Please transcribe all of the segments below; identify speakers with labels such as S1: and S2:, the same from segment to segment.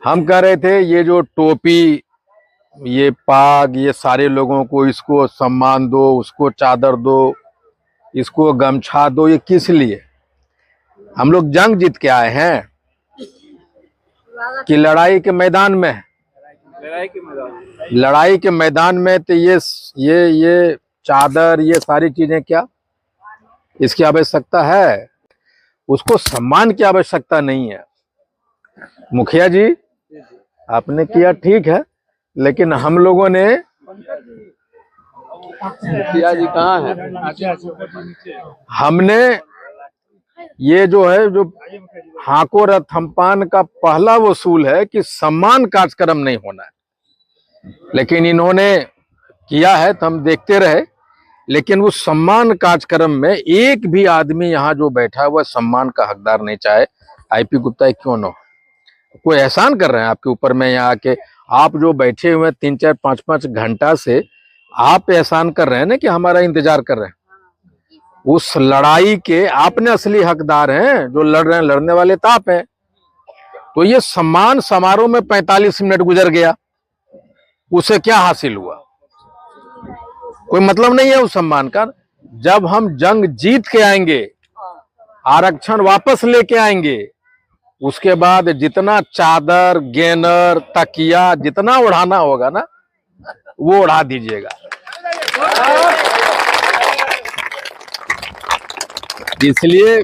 S1: हम कह रहे थे ये जो टोपी, ये पाग, ये सारे लोगों को इसको सम्मान दो, उसको चादर दो, इसको गमछा दो, ये किस लिए? हम लोग जंग जीत के आए हैं कि लड़ाई के मैदान में? लड़ाई के मैदान में तो ये चादर, ये सारी चीजें क्या इसकी आवश्यकता है? उसको सम्मान की आवश्यकता नहीं है। मुखिया जी आपने किया ठीक है, लेकिन हम लोगों ने, मुखिया जी कहाँ है, हमने ये जो है, जो हाको और थम्पान का पहला वसूल है कि सम्मान कार्यक्रम नहीं होना है, लेकिन इन्होंने किया है तो हम देखते रहे। लेकिन उस सम्मान कार्यक्रम में एक भी आदमी यहाँ जो बैठा है वह सम्मान का हकदार नहीं, चाहे आईपी गुप्ता क्यों न हो। कोई एहसान कर रहे हैं आपके ऊपर में यहाँ आके? आप जो बैठे हुए 3-4, 5-5 घंटा से आप एहसान कर रहे हैं ना कि हमारा इंतजार कर रहे हैं। उस लड़ाई के आपने असली हकदार हैं, जो लड़ रहे हैं, लड़ने वाले तो आप हैं। तो ये सम्मान समारोह में 45 मिनट गुजर गया, उसे क्या हासिल हुआ? कोई मतलब नहीं है उस सम्मान का। जब हम जंग जीत के आएंगे, आरक्षण वापस लेके आएंगे, उसके बाद जितना चादर, गेनर, तकिया जितना उड़ाना होगा ना, वो उड़ा दीजिएगा। इसलिए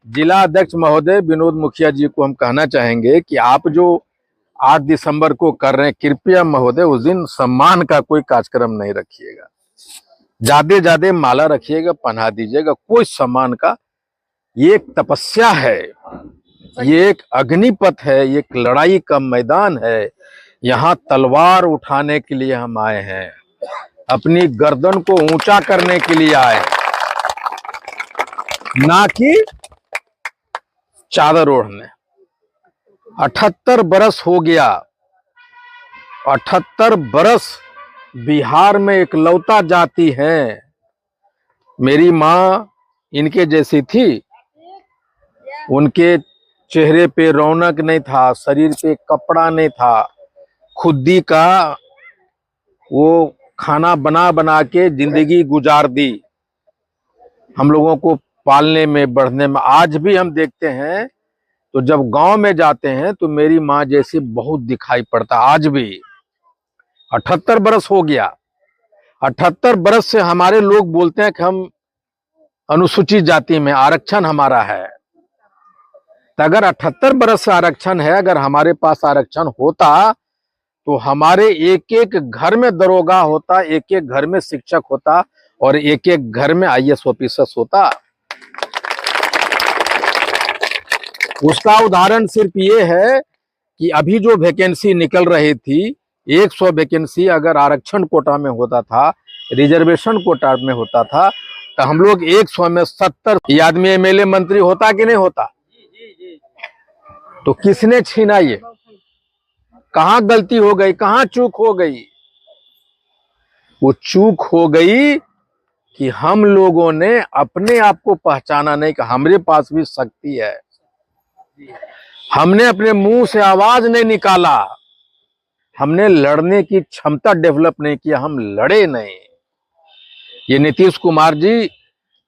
S1: जिला अध्यक्ष महोदय विनोद मुखिया जी को हम कहना चाहेंगे कि आप जो 8 दिसंबर को कर रहे हैं, कृपया महोदय उस दिन सम्मान का कोई कार्यक्रम नहीं रखिएगा। ज्यादा माला रखिएगा, पहना दीजिएगा, कोई सम्मान का। ये एक तपस्या है, ये एक अग्निपथ है, ये एक लड़ाई का मैदान है। यहाँ तलवार उठाने के लिए हम आए हैं, अपनी गर्दन को ऊंचा करने के लिए आए, ना कि चादर ओढ़ने। 78 बरस हो गया, 78 बरस बिहार में इकलौता जाति है। मेरी माँ इनके जैसी थी, उनके चेहरे पे रौनक नहीं था, शरीर पे कपड़ा नहीं था, खुदी का वो खाना बना बना के जिंदगी गुजार दी हम लोगों को पालने में, बढ़ने में। आज भी हम देखते हैं तो जब गांव में जाते हैं तो मेरी माँ जैसी बहुत दिखाई पड़ता। आज भी 78 बरस हो गया। 78 बरस से हमारे लोग बोलते हैं कि हम अनुसूचित जाति में, आरक्षण हमारा है। तो अगर 78 बरस से आरक्षण है, अगर हमारे पास आरक्षण होता तो हमारे एक एक घर में दरोगा होता, एक एक घर में शिक्षक होता, और एक एक घर में IAS ऑफिसर होता। उसका उदाहरण सिर्फ ये है कि अभी जो वैकेंसी निकल रही थी, 100 वैकेंसी अगर आरक्षण कोटा में होता था, रिजर्वेशन कोटा में होता था, तो हम लोग 100 में 70 ये आदमी MLA मंत्री होता कि नहीं होता? तो किसने छीना? ये कहां गलती हो गई, कहां चूक हो गई? वो चूक हो गई कि हम लोगों ने अपने आप को पहचाना नहीं कि हमारे पास भी शक्ति है। हमने अपने मुंह से आवाज नहीं निकाला, हमने लड़ने की क्षमता डेवलप नहीं किया, हम लड़े नहीं। ये नीतीश कुमार जी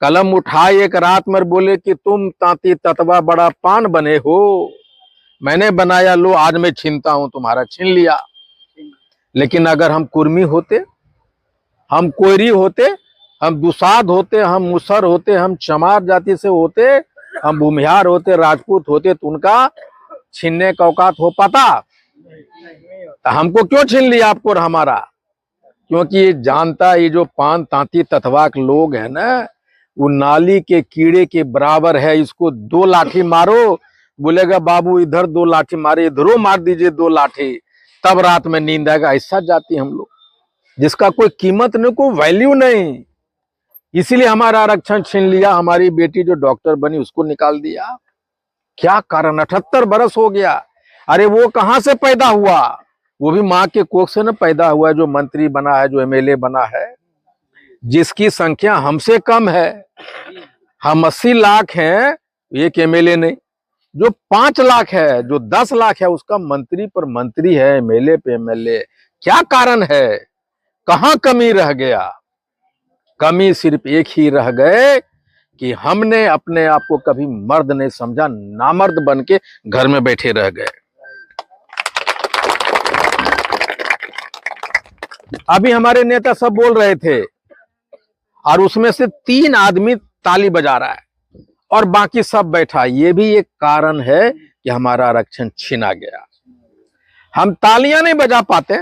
S1: कलम उठाए एक रात में बोले कि तुम तांती ततवा बड़ा पान बने हो, मैंने बनाया, लो आज मैं छीनता हूं, तुम्हारा छीन लिया। लेकिन अगर हम कुर्मी होते, हम कोयरी होते, हम दुसाध होते, हम मुसर होते, हम चमार जाति से होते, हम भूमिहार होते, राजपूत होते, तो उनका छीनने का औकात हो पाता? तो हमको क्यों छीन लिया आपको और हमारा? क्योंकि ये जानता, ये जो पान तांती ततवा के लोग है ना, वो नाली के कीड़े के बराबर है। इसको 2 लाठी मारो, बोलेगा बाबू इधर 2 लाठी मारे, इधरों मार दीजिए 2 लाठी, तब रात में नींद आएगा। ऐसा जाति हम लोग, जिसका कोई कीमत नहीं, कोई वैल्यू नहीं। इसीलिए हमारा आरक्षण छीन लिया। हमारी बेटी जो डॉक्टर बनी उसको निकाल दिया। क्या कारण? 78 बरस हो गया। अरे वो कहां से पैदा हुआ? वो भी माँ के कोख से न पैदा हुआ है, जो मंत्री बना है, जो MLA बना है, जिसकी संख्या हमसे कम है। हम 80 लाख हैं, एक MLA नहीं। जो 5 लाख है, जो 10 लाख है, उसका मंत्री पर मंत्री है, एमएलए पे एमएलए। क्या कारण है? कहां कमी रह गया? कमी सिर्फ एक ही रह गए कि हमने अपने आप को कभी मर्द नहीं समझा, नामर्द बन के घर में बैठे रह गए। अभी हमारे नेता सब बोल रहे थे और उसमें से 3 आदमी ताली बजा रहा है और बाकी सब बैठा। ये भी एक कारण है कि हमारा आरक्षण छीना गया। हम तालियां नहीं बजा पाते,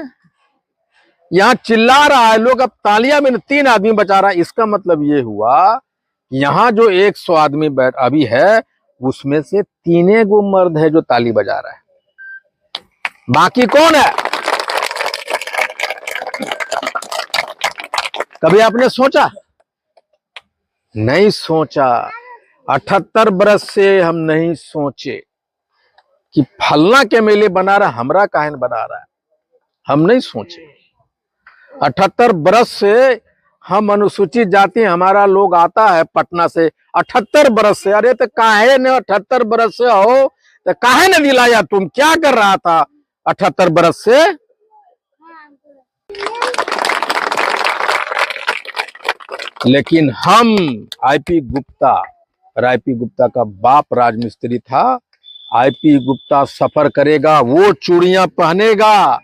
S1: यहां चिल्ला रहा है लोग, अब तालियां में 3 आदमी बजा रहा है। इसका मतलब ये हुआ यहां जो 100 आदमी बैठ अभी है, उसमें से 3 गो मर्द है जो ताली बजा रहा है, बाकी कौन है? कभी आपने सोचा? नहीं सोचा। 78 बरस से हम नहीं सोचे कि फलना के मेले बना रहा, हमरा काहे बना रहा है, हम नहीं सोचे। 78 बरस से हम अनुसूचित जाति, हमारा लोग आता है पटना से 78 बरस से। अरे तो काहे ने 78 बरस से हो तो काहे ने दिलाया? तुम क्या कर रहा था 78 बरस से? लेकिन हम आईपी गुप्ता, और आईपी गुप्ता का बाप राजमिस्त्री था। आईपी गुप्ता सफर करेगा, वो चूड़ियां पहनेगा,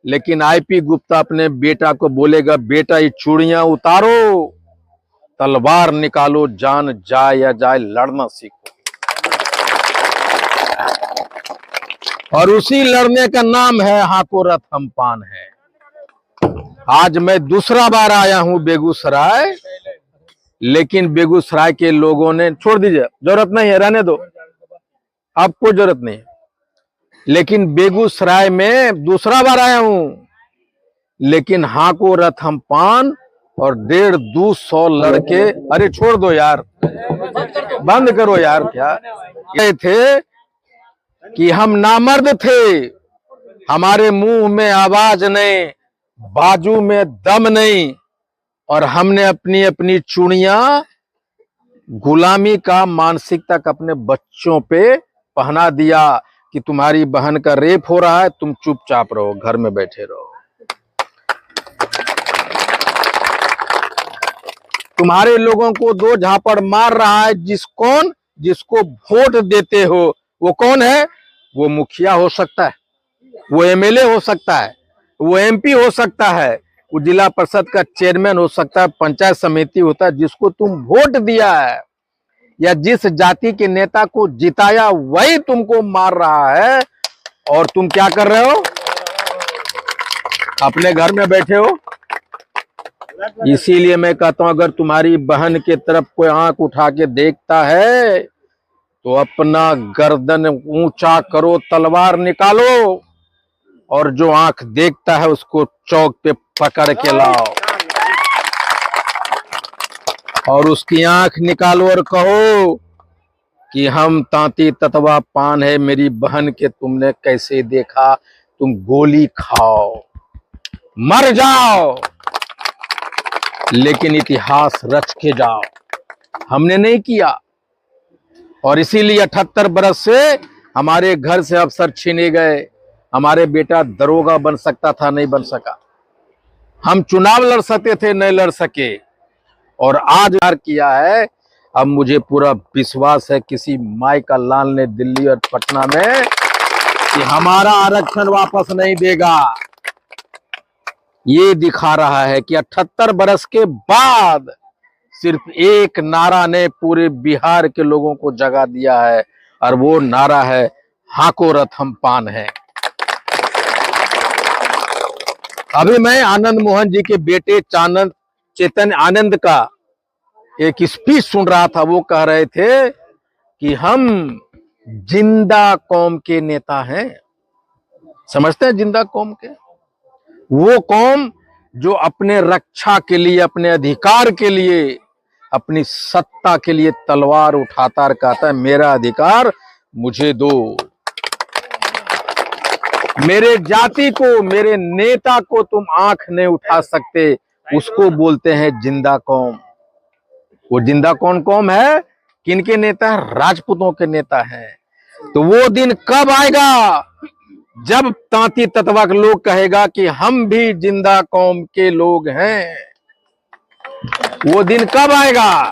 S1: लेकिन आईपी गुप्ता अपने बेटा को बोलेगा, बेटा ये चूड़ियां उतारो, तलवार निकालो, जान जाए या जाए, लड़ना सीखो। और उसी लड़ने का नाम है हाको रथ हम पान है। आज मैं दूसरा बार आया हूं बेगूसराय, लेकिन बेगूसराय के लोगों ने, छोड़ दीजिए, जरूरत नहीं है, रहने दो, आपको जरूरत नहीं है। लेकिन बेगूसराय में दूसरा बार आया हूं, लेकिन हाको रथ हम पान और 150-200 लड़के, अरे छोड़ दो यार, बंद करो यार। क्या कहे थे कि हम नामर्द थे, हमारे मुंह में आवाज नहीं, बाजू में दम नहीं, और हमने अपनी अपनी चूड़ियां गुलामी का मानसिकता का अपने बच्चों पे पहना दिया कि तुम्हारी बहन का रेप हो रहा है, तुम चुपचाप रहो, घर में बैठे रहो। तुम्हारे लोगों को 2 झापड़ मार रहा है, जिसको वोट देते हो वो कौन है? वो मुखिया हो सकता है, वो एमएलए हो सकता है, वो एमपी हो सकता है, वो जिला परिषद का चेयरमैन हो सकता है, पंचायत समिति होता है। जिसको तुम वोट दिया है या जिस जाति के नेता को जिताया, वही तुमको मार रहा है, और तुम क्या कर रहे हो? अपने घर में बैठे हो। इसीलिए मैं कहता हूं, अगर तुम्हारी बहन के तरफ कोई आंख उठा के देखता है तो अपना गर्दन ऊंचा करो, तलवार निकालो, और जो आंख देखता है उसको चौक पे पकड़ के लाओ और उसकी आंख निकालो और कहो कि हम तांती ततवा पान है, मेरी बहन के तुमने कैसे देखा, तुम गोली खाओ, मर जाओ, लेकिन इतिहास रच के जाओ। हमने नहीं किया, और इसीलिए 78 बरस से हमारे घर से अफसर छीने गए। हमारे बेटा दरोगा बन सकता था, नहीं बन सका। हम चुनाव लड़ सकते थे, नहीं लड़ सके। और आज किया है। अब मुझे पूरा विश्वास है किसी माई का लाल ने दिल्ली और पटना में कि हमारा आरक्षण वापस नहीं देगा। ये दिखा रहा है कि 78 बरस के बाद सिर्फ एक नारा ने पूरे बिहार के लोगों को जगा दिया है, और वो नारा है हाको रथ हम पान है। अभी मैं आनंद मोहन जी के बेटे चेतन आनंद का एक स्पीच सुन रहा था। वो कह रहे थे कि हम जिंदा कौम के नेता हैं। समझते हैं जिंदा कौम के? वो कौम जो अपने रक्षा के लिए, अपने अधिकार के लिए, अपनी सत्ता के लिए तलवार उठाता और कहता है मेरा अधिकार मुझे दो, मेरे जाति को, मेरे नेता को तुम आंख नहीं उठा सकते। उसको बोलते हैं जिंदा कौम। वो जिंदा कौन कौम है? किनके नेता है? राजपूतों के नेता हैं। तो वो दिन कब आएगा जब तांती ततवा के लोग कहेगा कि हम भी जिंदा कौम के लोग हैं। वो दिन कब आएगा?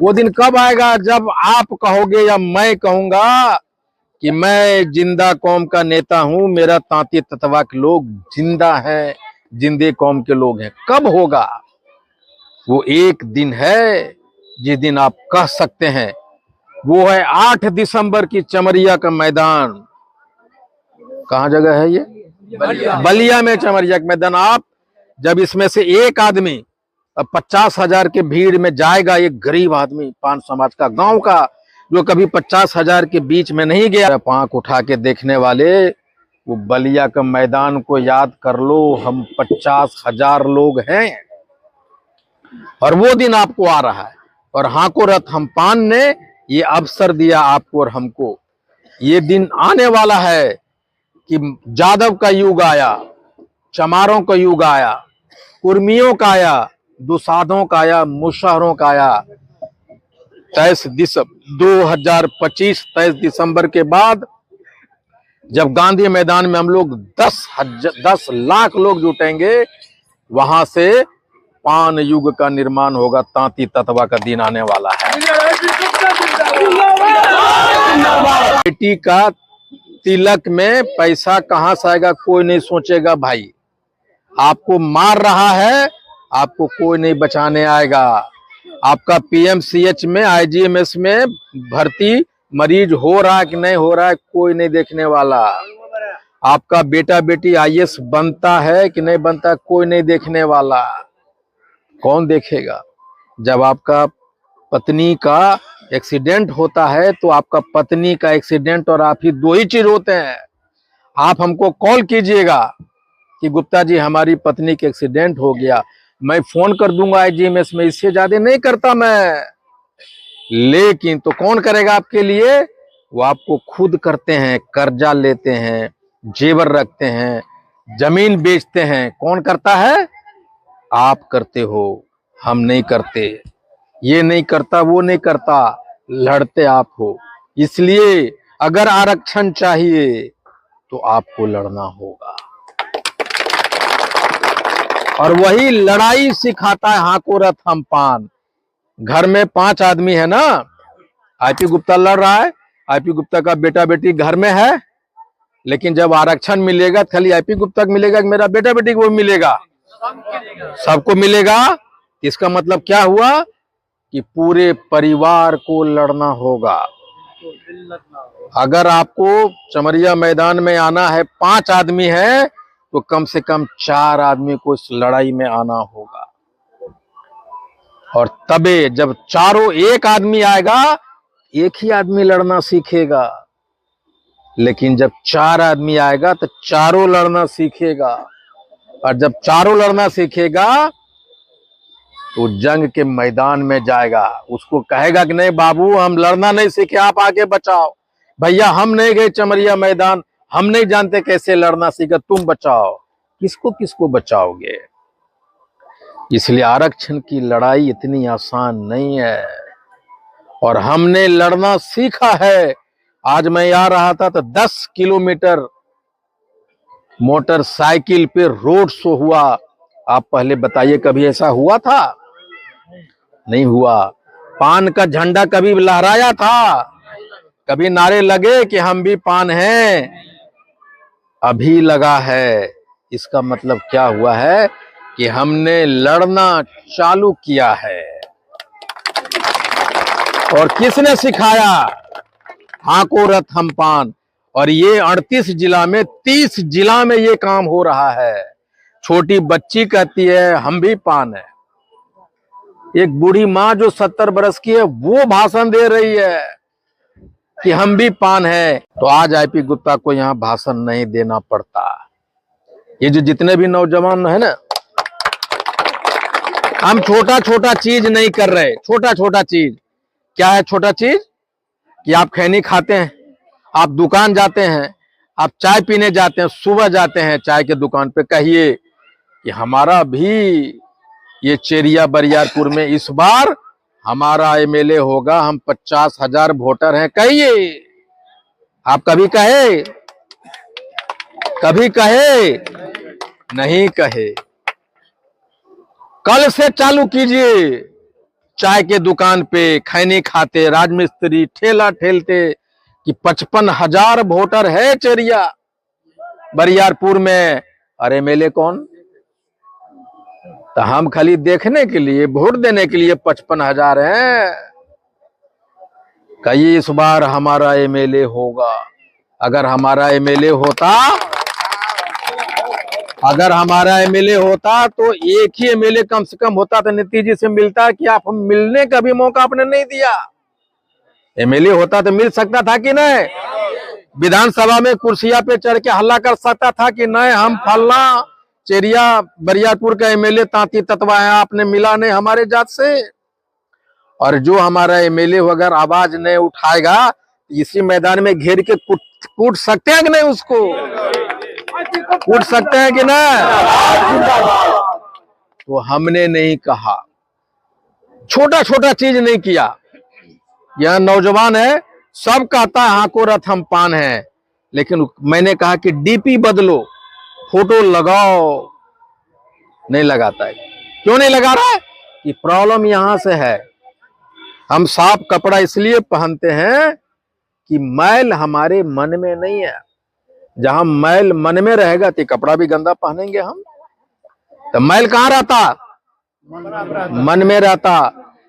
S1: वो दिन कब आएगा जब आप कहोगे या मैं कहूंगा कि मैं जिंदा कौम का नेता हूं, मेरा तांती ततवा के लोग जिंदा हैं, जिंदे कौम के लोग हैं। कब होगा? वो एक दिन है जिस दिन आप कह सकते हैं। वो है 8 दिसंबर की चमरिया का मैदान। कहां जगह है ये? बलिया में चमरिया का मैदान। आप जब इसमें से एक आदमी अब 50,000 के भीड़ में जाएगा, एक गरीब आदमी पान समाज का, गांव का, जो कभी 50,000 के बीच में नहीं गया, आंख उठा के देखने वाले, वो बलिया का मैदान को याद कर लो। हम 50,000 लोग हैं और वो दिन आपको आ रहा है। और हाको रथ हम पान ने ये अवसर दिया आपको और हमको। ये दिन आने वाला है कि जादव का युग आया, चमारों का युग आया, कुर्मियों का आया, दुसाधों का आया, मुशहरों का आया। 2025 23 दिसंबर के बाद जब गांधी मैदान में हम लोग 10 लाख लोग जुटेंगे, वहां से पान युग का निर्माण होगा। तांती ततवा का दिन आने वाला है। बेटी का तिलक में पैसा कहां से आएगा कोई नहीं सोचेगा भाई। आपको मार रहा है, आपको कोई नहीं बचाने आएगा। आपका पीएमसीएच में, आईजीएमएस में भर्ती मरीज हो रहा है कि नहीं हो रहा है, कोई नहीं देखने वाला। आपका बेटा बेटी आईएएस बनता है कि नहीं बनता, कोई नहीं देखने वाला। कौन देखेगा? जब आपका पत्नी का एक्सीडेंट होता है तो आपका पत्नी का एक्सीडेंट और आप ही दो ही चीज होते हैं। आप हमको कॉल कीजिएगा कि गुप्ता जी हमारी पत्नी के एक्सीडेंट हो गया, मैं फोन कर दूंगा आईजीएमएस में, इससे ज्यादा नहीं करता मैं। लेकिन तो कौन करेगा आपके लिए? वो आपको खुद करते हैं, कर्जा लेते हैं, जेवर रखते हैं, जमीन बेचते हैं। कौन करता है? आप करते हो, हम नहीं करते। ये नहीं करता, वो नहीं करता, लड़ते आप हो। इसलिए अगर आरक्षण चाहिए तो आपको लड़ना होगा। और वही लड़ाई सिखाता है हाको रथ हम पान। घर में 5 आदमी है ना, आईपी गुप्ता लड़ रहा है, आईपी गुप्ता का बेटा बेटी घर में है, लेकिन जब आरक्षण मिलेगा तो खाली आईपी गुप्ता को मिलेगा कि मेरा बेटा बेटी को मिलेगा? सबको मिलेगा। इसका मतलब क्या हुआ कि पूरे परिवार को लड़ना होगा। अगर आपको चमरिया मैदान में आना है, 5 आदमी है, तो कम से कम 4 आदमी को इस लड़ाई में आना होगा। और तबे जब चारों, एक आदमी आएगा, एक ही आदमी लड़ना सीखेगा। लेकिन जब 4 आदमी आएगा तो चारों लड़ना सीखेगा। और जब चारों लड़ना सीखेगा तो जंग के मैदान में जाएगा। उसको कहेगा कि नहीं बाबू, हम लड़ना नहीं सीखे, आप आके बचाओ। भैया हम नहीं गए चमरिया मैदान, हम नहीं जानते कैसे लड़ना सीखा, तुम बचाओ। किसको किसको बचाओगे? इसलिए आरक्षण की लड़ाई इतनी आसान नहीं है और हमने लड़ना सीखा है। आज मैं आ रहा था तो 10 किलोमीटर मोटरसाइकिल पे रोड शो हुआ। आप पहले बताइए, कभी ऐसा हुआ था? नहीं हुआ। पान का झंडा कभी लहराया था? कभी नारे लगे कि हम भी पान हैं? अभी लगा है। इसका मतलब क्या हुआ है कि हमने लड़ना चालू किया है। और किसने सिखाया? हाको रथ हम पान। और ये 38 जिला में, 30 जिला में ये काम हो रहा है। छोटी बच्ची कहती है हम भी पान है। एक बूढ़ी माँ जो 70 बरस की है वो भाषण दे रही है कि हम भी पान है। तो आज आईपी गुप्ता को यहाँ भाषण नहीं देना पड़ता। ये जो जितने भी नौजवान है ना, हम छोटा छोटा चीज नहीं कर रहे। छोटा छोटा चीज क्या है? छोटा चीज कि आप खैनी खाते हैं, आप दुकान जाते हैं, आप चाय पीने जाते हैं, सुबह जाते हैं चाय के दुकान पे, कहिए कि हमारा भी ये चेरिया बरियारपुर में इस बार हमारा एमएलए होगा, हम 50,000 वोटर हैं, कहिए। आप कभी कहे? कभी कहे? नहीं कहे। कल से चालू कीजिए, चाय के दुकान पे खैनी खाते, राजमिस्त्री ठेला ठेलते कि 55,000 वोटर है चेरिया बरियारपुर में। अरे एमएलए कौन? तो हम खाली देखने के लिए, वोट देने के लिए 55,000 हैं। कहीं इस बार हमारा एमएलए होगा। अगर हमारा एमएलए होता तो एक ही एमएलए कम से कम होता तो नीतीश जी से मिलता कि आप मिलने का भी मौका आपने नहीं दिया। एमएलए होता तो मिल सकता था कि नहीं? विधानसभा में कुर्सिया पे चढ़ के हल्ला कर सकता था कि नहीं हम फलना चेरिया बरियारपुर का एमएलए तांती ततवा है, आपने मिला नहीं हमारे जात से। और जो हमारा एमएलए अगर आवाज नहीं उठाएगा, इसी मैदान में घेर के कूट सकते हैं कि नहीं? उसको कूट सकते हैं कि नहीं? तो हमने नहीं कहा, छोटा छोटा चीज नहीं किया। यह नौजवान है, सब कहता है हाको रथ हम पान है, लेकिन मैंने कहा कि डीपी बदलो, फोटो लगाओ, नहीं लगाता है। क्यों नहीं लगा रहा है? कि प्रॉब्लम यहां से है। हम साफ कपड़ा इसलिए पहनते हैं कि मैल हमारे मन में नहीं है। जहां मैल मन में रहेगा तो कपड़ा भी गंदा पहनेंगे हम। तो मैल कहां रहता? मन में रहता।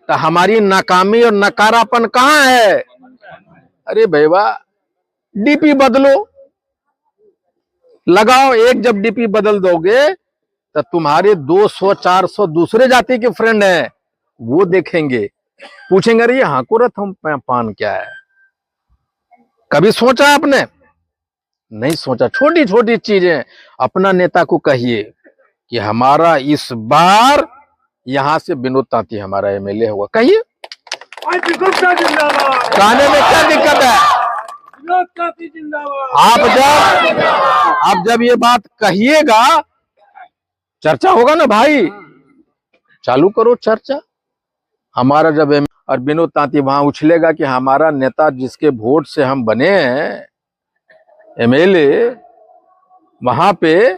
S1: तो हमारी नाकामी और नकारापन कहां है? अरे भैया, डीपी बदलो, लगाओ। एक जब डीपी बदल दोगे तो तुम्हारे 200-400 दूसरे जाति के फ्रेंड हैं, वो देखेंगे, पूछेंगे अरे यहाँ को रथ हम पान क्या है? कभी सोचा आपने? नहीं सोचा। छोटी छोटी चीजें अपना नेता को कहिए कि हमारा इस बार यहां से विनोद तांती हमारा एमएलए होगा, कहिए। कहने में क्या दिक्कत है? आप जब ये बात कहिएगा, चर्चा होगा ना भाई। चालू करो चर्चा। हमारा जब और विनोद तांती वहां उछलेगा कि हमारा नेता जिसके वोट से हम बने हैं एमएलए, वहां पे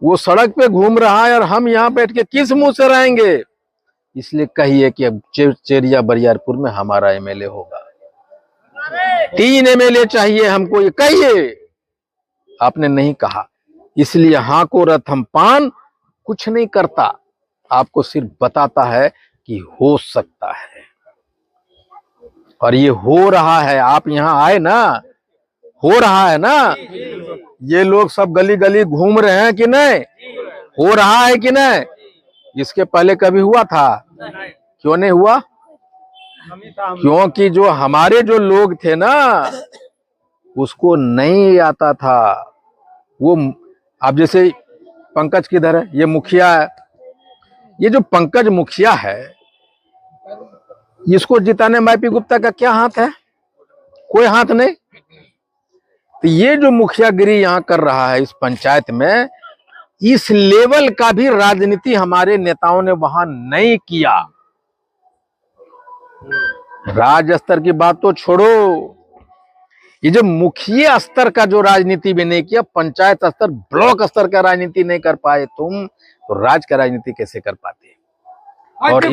S1: वो सड़क पे घूम रहा है और हम यहां बैठ के किस मुंह से रहेंगे? इसलिए कहिए कि अब चेरिया बरियारपुर में हमारा एमएलए होगा। 3 एमएलए चाहिए हमको, ये कहिए। आपने नहीं कहा, इसलिए हाँ को रथ हम पान कुछ नहीं करता, आपको सिर्फ बताता है कि हो सकता है। और ये हो रहा है। आप यहां आए ना, हो रहा है ना। ये लोग सब गली गली घूम रहे हैं कि नहीं? हो रहा है कि नहीं? इसके पहले कभी हुआ था? क्यों नहीं हुआ? क्योंकि जो हमारे जो लोग थे ना, उसको नहीं आता था। वो आप जैसे पंकज किधर है? ये मुखिया है। ये जो पंकज मुखिया है, इसको जिताने माइपी गुप्ता का क्या हाथ है? कोई हाथ नहीं। तो ये जो मुखियागिरी यहां कर रहा है इस पंचायत में, इस लेवल का भी राजनीति हमारे नेताओं ने वहां नहीं किया। राज्य स्तर की बात तो छोड़ो, ये जो मुखिया स्तर का जो राजनीति भी नहीं किया, पंचायत स्तर, ब्लॉक स्तर का राजनीति नहीं कर पाए तुम, तो राज्य का राजनीति कैसे कर पाते? और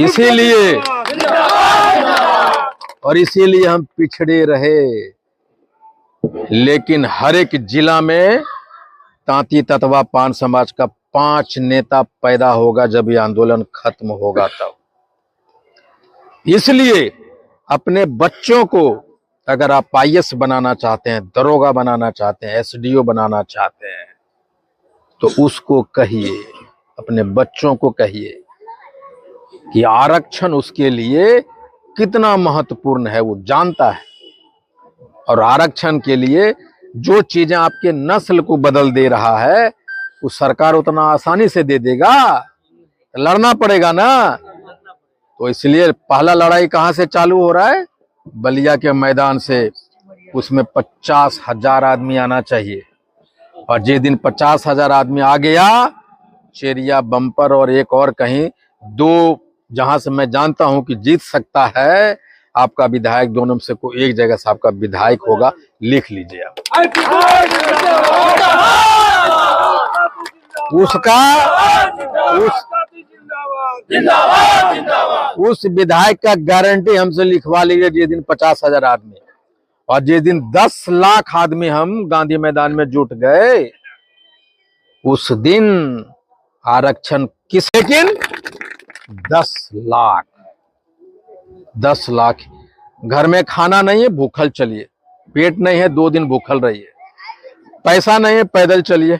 S1: इसीलिए हम पिछड़े रहे। लेकिन हर एक जिला में तांती ततवा पान समाज का 5 नेता पैदा होगा जब ये आंदोलन खत्म होगा तब। इसलिए अपने बच्चों को अगर आप आईएएस बनाना चाहते हैं, दरोगा बनाना चाहते हैं, एसडीओ बनाना चाहते हैं, तो उसको कहिए, अपने बच्चों को कहिए कि आरक्षण उसके लिए कितना महत्वपूर्ण है, वो जानता है। और आरक्षण के लिए जो चीजें आपके नस्ल को बदल दे रहा है, वो सरकार उतना आसानी से दे देगा? लड़ना पड़ेगा ना। तो इसलिए पहला लड़ाई कहां से चालू हो रहा है? बलिया के मैदान से। उसमें 50,000 आदमी आना चाहिए। और जिस दिन 50,000 आदमी आ गया, चेरिया बम्पर और एक और कहीं 2 जहां से मैं जानता हूं कि जीत सकता है, आपका विधायक दोनों में से कोई एक जगह से आपका विधायक होगा, लिख लीजिए आप। उसका उस विधायक का गारंटी हमसे लिखवा लीजिए जिस दिन 50,000 आदमी और जिस दिन 10 लाख आदमी हम गांधी मैदान में जुट गए, उस दिन आरक्षण किस, लेकिन 10 लाख 10 लाख। घर में खाना नहीं है, भूखल चलिए। पेट नहीं है, 2 दिन भूखल रहिए। पैसा नहीं है, पैदल चलिए।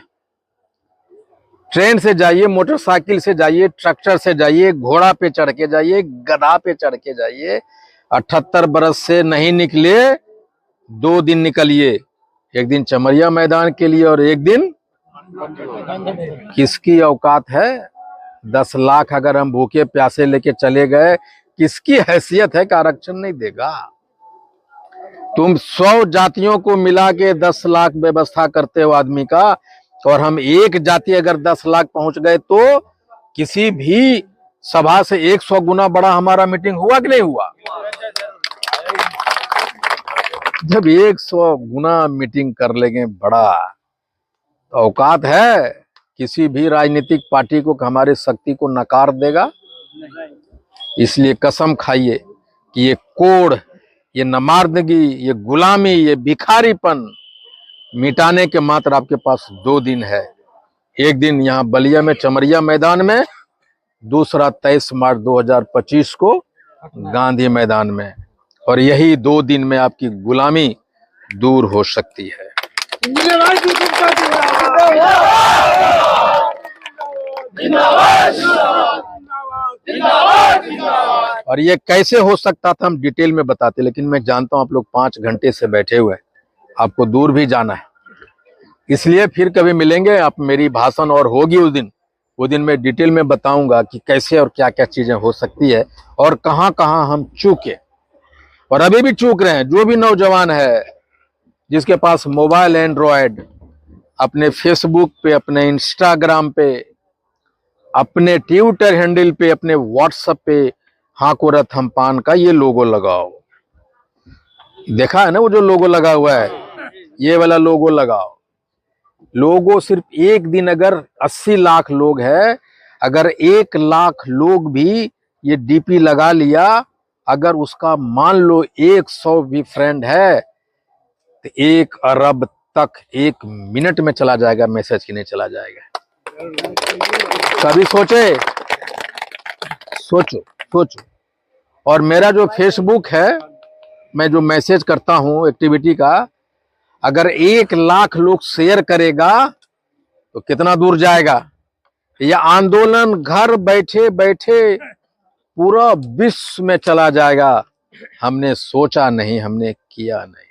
S1: ट्रेन से जाइए, मोटरसाइकिल से जाइए, ट्रैक्टर से जाइए, घोड़ा पे चढ़ के जाइए, गधा पे चढ़ के जाइए। 78 बरस से नहीं निकले, 2 दिन निकलिए। एक दिन चमरिया मैदान के लिए और एक दिन किसकी औकात है? 10 लाख अगर हम भूखे प्यासे लेके चले गए, किसकी हैसियत है कि आरक्षण नहीं देगा? तुम 100 जातियों को मिला के 10 लाख व्यवस्था करते हो आदमी का, और हम एक जाति अगर 10 लाख पहुंच गए तो किसी भी सभा से 100 गुना बड़ा हमारा मीटिंग हुआ कि नहीं हुआ? जब 100 गुना मीटिंग कर लेंगे बड़ा, तो औकात है किसी भी राजनीतिक पार्टी को हमारी शक्ति को नकार देगा? इसलिए कसम खाइए कि ये कोड़, ये नमार्दगी, ये गुलामी, ये भिखारीपन मिटाने के मात्र आपके पास 2 दिन है। एक दिन यहाँ बलिया में चमरिया मैदान में, दूसरा 23 मार्च 2025 को गांधी मैदान में। और यही 2 दिन में आपकी गुलामी दूर हो सकती है। और ये कैसे हो सकता था हम डिटेल में बताते, लेकिन मैं जानता हूं आप लोग 5 घंटे से बैठे हुए हैं, आपको दूर भी जाना है, इसलिए फिर कभी मिलेंगे। आप मेरी भाषण और होगी उस दिन, वो दिन मैं डिटेल में बताऊंगा कि कैसे और क्या क्या चीजें हो सकती है और कहां कहां हम चूके और अभी भी चूक रहे हैं। जो भी नौजवान है जिसके पास मोबाइल एंड्रॉयड, अपने फेसबुक पे, अपने इंस्टाग्राम पे, अपने ट्विटर हैंडल पे, अपने व्हाट्सएप पे हाको रथ हम पान का ये लोगो लगाओ। देखा है ना वो जो लोगो लगा हुआ है, ये वाला लोगो लगाओ। लोगो सिर्फ एक दिन अगर 80 लाख लोग है, अगर 1 लाख लोग भी ये डीपी लगा लिया, अगर उसका मान लो 100 भी फ्रेंड है, तो 1 अरब तक 1 मिनट में चला जाएगा मैसेज, कि नहीं चला जाएगा? कभी सोचो सोचो। और मेरा जो फेसबुक है, मैं जो मैसेज करता हूं एक्टिविटी का, अगर 1 लाख लोग शेयर करेगा तो कितना दूर जाएगा? यह आंदोलन घर बैठे बैठे पूरा विश्व में चला जाएगा। हमने सोचा नहीं, हमने किया नहीं।